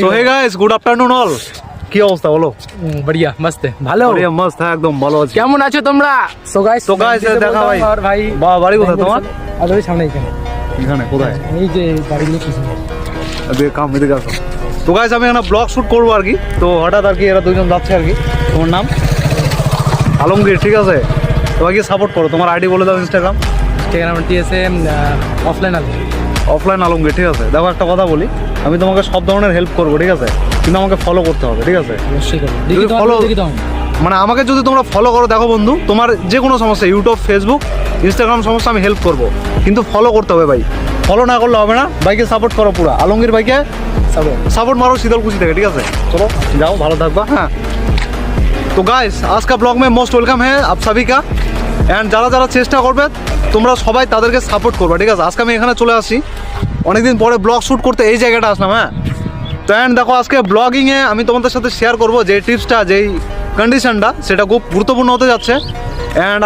So hey guys, good afternoon all. কি অবস্থা বলো? बढ़िया मस्त है ভালো बढ़िया मस्त है एकदम ভালো আছি। কেমন আছো তোমরা? সো গাইস দেখা ভাই। আর ভাই বাড়ি কোথায় তোমার? আর ওই সামনে এখানে এখানে কোথায়? এই যে বাড়ির লোক কিছু এদিকে কাম এদিকে আসো। তো গাইস আমি এখানে ব্লগ শুট করবো আর কি, তো হঠাৎ আর কি এরা দুজন যাচ্ছে আর কি। তোমার নাম? আলমগীর, ঠিক আছে। তোমাকে সাপোর্ট করো, তোমার আইডি বলে দাও। ইনস্টাগ্রাম ইনস্টাগ্রাম টিএসএ অফলাইন আলো অফলাইন আলমগীর, ঠিক আছে। দেখো একটা কথা বলি, আমি তোমাকে সব ধরনের হেল্প করবো, ঠিক আছে, কিন্তু আমাকে ফলো করতে হবে, ঠিক আছে। অবশ্যই করো। যদি follow- দেখি দাও মানে আমাকে যদি তোমরা ফলো করো, দেখো বন্ধু, তোমার যে কোনো সমস্যা, ইউটিউব, ফেসবুক, ইনস্টাগ্রাম সমস্যা আমি হেল্প করবো, কিন্তু ফলো করতে হবে ভাই। ফলো না করলে হবে না। ভাইকে সাপোর্ট করো পুরো, আলমগীর ভাইকে সাপোর্ট মারো শীতলকুচি থেকে, ঠিক আছে। চলো যাও, ভালো থাকবা। হ্যাঁ, তো গাইস आज का ব্লগ में মোস্ট ওয়েলকাম है आप सभी का। অ্যান্ড যারা যারা চেষ্টা করবে তোমরা সবাই তাদেরকে সাপোর্ট করবে, ঠিক আছে। আজকে আমি এখানে চলে আসি, অনেকদিন পরে ব্লগ শ্যুট করতে এই জায়গাটা আসলাম। হ্যাঁ, তো অ্যান্ড দেখো আজকে ব্লগিংয়ে আমি তোমাদের সাথে শেয়ার করবো যে টিপসটা, যেই কন্ডিশনটা, সেটা খুব গুরুত্বপূর্ণ হতে যাচ্ছে। অ্যান্ড